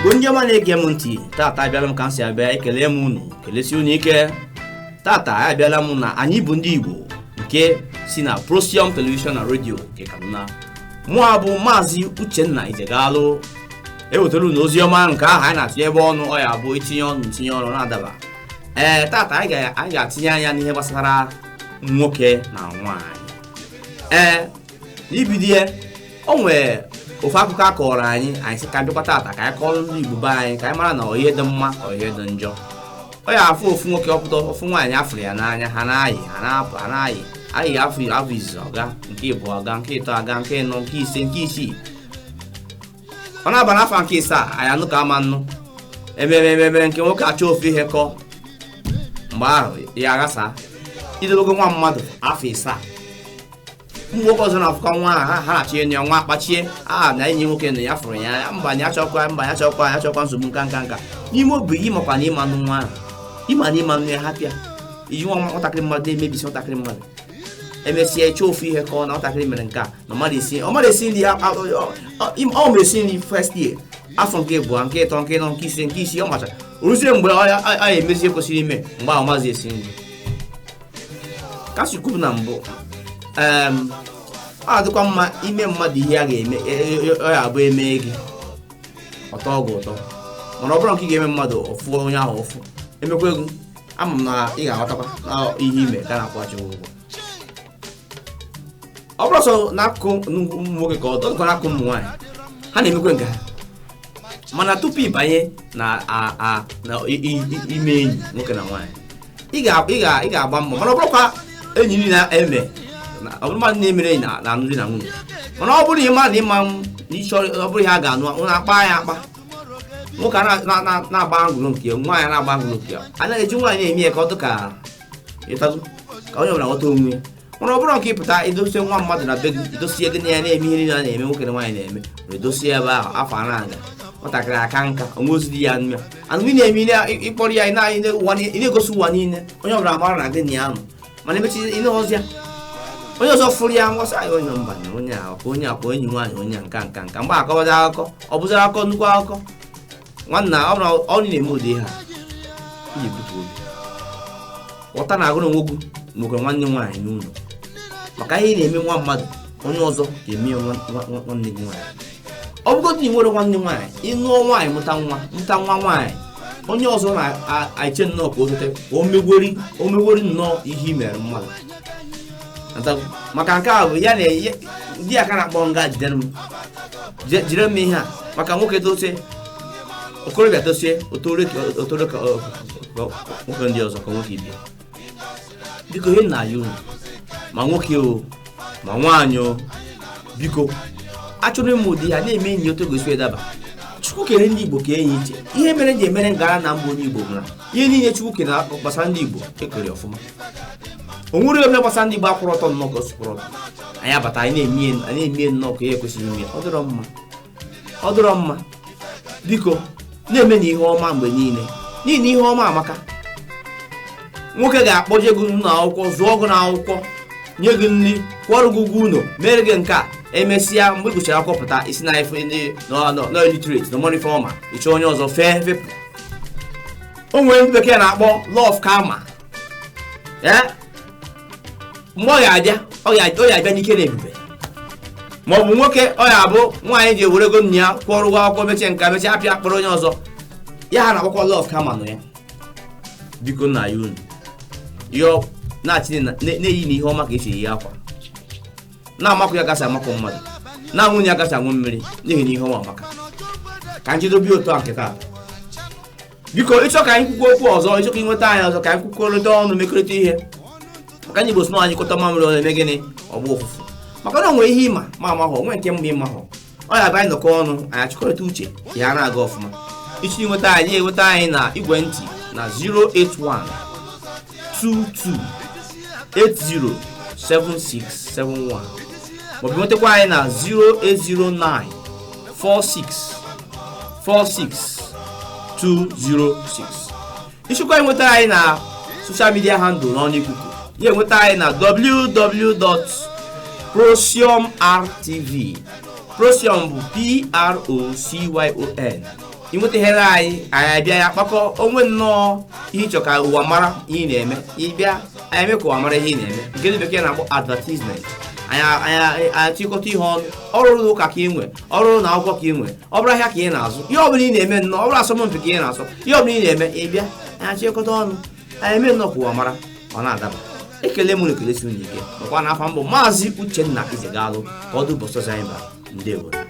Igbo ndị ọma na-ege m ntị, tata abịala m ka m si abịa ekele m unu, kelesi unu ike. Tata abịala m na Anyi Bu Ndi Igbo nke si na Prosium Television na Radio nke Kaduna. Mụ bụ MAZI UCHENNA UJEGALU. Ewetara unu ozi ọma nke ahụ anyị na-atụnye ebe ọnụ ọ ya bụ itinye ọnụ na-adaba. Tata anyị ga-atinye anya n'ihe gbasara nwoke na nwaanyị. N'ibidie o nwere ofe akụkọ akọrọ anyị sị ka bịakwa tata ka anyị kọrọ ndị Igbo be anyị ka anyị mara na ihe dị mma ọ ihe dị njọ. Ọ ya afụ ofu nwoke ọpụta ofu nwaanyị afụrụ ya n'anya, ha na-ayị ha na-apụ ha na-ayị ayị afọ izizi ọga nke ịbụ ọga nke ịtọ aga nke ịnọ nke ise nke isii. Ọ na-aba n'afọ nke isaa anyị anụ ka ama nnụ emere nke nwoke achọ ofu ihe kọ mgbe ahụ ya aghasa idobego nwa mmadụ afọ isaa. Ụmụ nwoke ọzọ na-afụkwa nwa ha na-achọ enyi ya nwa akpachie na enyi nwoke na ya fụrụ ya mba ya chọkwa nsogbu nka n'ime obi gị makwa na ịmanụ nwa ahụ ịma na ịmanụ ya hapịa iji nwa nwatakịrị mmadụ na-emebisi nwatakịrị mmadụ emesịa ịchọ ofu ihe kọọ na nwatakịrị mere nke a na ọ mara esi nri ọ ma esi nri first year afọ nke abụọ nke ịtọ nke ịnọ nke ise nke isii ọ macha oruzie mgbe ọ emezi kwesịrị ime mgbe ahụ maazị esi nri kasị kwuru na mbụ. Ọ dịkwa mma ime mmadụ ihe a ga-eme ọ ya abụ eme gị ọtọ ọgwụ ụtọ, mana ọ bụrụ nke ị ga-eme mmadụ ọfụ onye ahụ ọfụ emekwa egwu ama m na ị ga-aghọtakwa na ihe ime ka na-akwụghachi ụgwọ. Ọ bụrụ sọ n'akụkụ ụmụ nwoke ka ọ dọkọ n'akụkụ ụmụ nwaanyị ha na-emekwe nke ha, mana tupu ịbanye na ime enyi nwoke na nwaanyị ị ga-agba mbọ, mana ọ bụrụkwa enyi niile na-eme ọ bụrụ mmadụ na-emere enyi na alụmdi na nwunye, mana ọ bụrụ ịma na ịma n'ịchọrọ ọ bụrụ ihe a ga-anụ ụnụ akpa ya akpa nwoke na-agba angụlụ nke nwaanyị na-agba angụlụ nke anaghị eji nwaanyị na-eme ya ka ọ dị ka ịtazụ ka onye ọbụla ghọta onwe ya. Mana ọ bụrụ nke ịpụta idosie nwa mmadụ na be gị idosie gị na ya na-eme ihe niile a na-eme nwoke na nwaanyị na-eme were dosie ebe ahụ afọ a na-aga nwatakịrị aka nka onwe ozi dị ya nme anụ ị na-eme ịkpọrọ ya ị na-egosi ụwa niile onye ọbụla mara na gị na ya nọ, mana emechi ị na-ọzi ya onye ọzọ fụrụ ya ngwasị anyị onye mba na onye akwa enyi nwaanyị onye nka mgbe akọwazi akụkọ ọ bụzara akọ nnukwu akụkọ nwanna ọ bụla ọ na-eme ụdị ha iji bute obi ghọta na agụrụ nwogu nwoke nwanne nwaanyị n'ụlọ maka ihe na-eme nwa mmadụ onye ọzọ ga-eme nwanne gị nwaanyị. Ọ bụgodị na ị nwere nwanne nwaanyị ịnụọ nwaanyị mụta nwa nwaanyị onye ọzọ na-eche nnọọ ka o zote ka o megwori nnọọ ihe i mere mmadụ maka nke a bụ ya na ndị aka na-akpọ nga jire m ihe a maka nwoke dosie okorobịa dosie otore ka nwoke ndị ọzọ ka nwoke ibe biko ihe na ya unu ma nwoke o ma nwaanyị o biko achọrọ ịmụ ụdị ya na-eme enyi otu gosi edaba. Chukwu kere ndị Igbo ka enyi iche ihe mere ji emere ngara na mba onye Igbo bụ na ihe niile Chukwu kere gbasara ndị Igbo ekere ọfụma. O nwere ebe gbasara ndị Igbo akwụrụ ọtọ nnọọ ka o sikwụrụ ọtọ anyị abata anyị na-eme nnọọ ka ihe kwesịrị ime ọ dịrọ mma biko na-eme na ihe ọma mgbe niile n'ihi na ihe ọma amaka. Nwoke ga-akpọje gị n'akwụkwọ zụọ ọgụ n'akwụkwọ nye gị nri kwọrọ gị ụgwọ ụlọ mere gị nke a emesịa mgbe ị gụchara akwụkwọ pụta isi na ife no illiterate no money for ịchọ onye ọzọ fepụ. O nwere ndị bekee na-akpọ law of karma mgbe ọ ga-abịa n'ike na ebube, ma ọ bụ nwoke ọ ya abụ nwaanyị ji ewere ego nna ya kwụọrọ ụgwọ akwụkwọ mechie nka mechie apịa akpọrọ onye ọzọ ya ha na-akpọkwa law of karma nọ ya. Biko na ya unu yọọ na-achị na-eyi na ihe ọma ka esi eyi akwa na-amakụ ya gasị amakụ mmadụ na nwunye ya gasị anwụ mmiri n'ihi na ihe ọma amaka ka njidobi otu a nke taa. Biko ịchọ ka anyị kwukwo okwu ọzọ ịchọ ka ịnweta anyị ọzọ ka anyị kwukọrịta ọnụ mekọrịta ihe maka anyị Igbo sị na anyị kọta mamịrị ọ na-eme gịnị ọgba ụfụfụ maka na o nwere ihe ịma ma amahọ nwee nke mgbe ịmahọ ọ ya bụ anyị nọkọ ọnụ anyị achịkọrịta uche ya na-aga ọfụma. Ichi nweta anyị enweta anyị na igwe ntị na 081 22 807671 maọbụ nwetakwa anyị na 0809 46 206. Ịchịkwa enweta anyị na social media handle n'ọnụ ikuku ya enweta anyị na www.prosiumrtv. Prosium bụ PROCYON inweteghere anyị bịa ya kpakọ onwe nnọọ ihe ịchọ ka ụwa mara ihe na-eme ịbịa anyị eme ka ụwa mara ihe na-eme nke ndị bekee na-akpọ advertisement. anyị achịkọta ihe ọnụ, ọrụ ụka ka ị nwe, ọrụ na akwụkwọ ka ị nwe, ọ bụrụ ahịa ka ị na-azụ, ihe ọbụla ị na-eme nnọọ, ọ bụrụ asọmpi ka ị na-asọ, ihe ọbụla ị na-eme ịbịa anyị achịkọta ọnụ anyị eme nnọọ ka ụwa mara ọ na-adaba. Ekele m na ekelesi unu ike, ọkwa n'afọ mbụ Maazị Uchenna Ijegalụ ka ọ dị ụbọchị ọzọ anyị bara. Ndewo.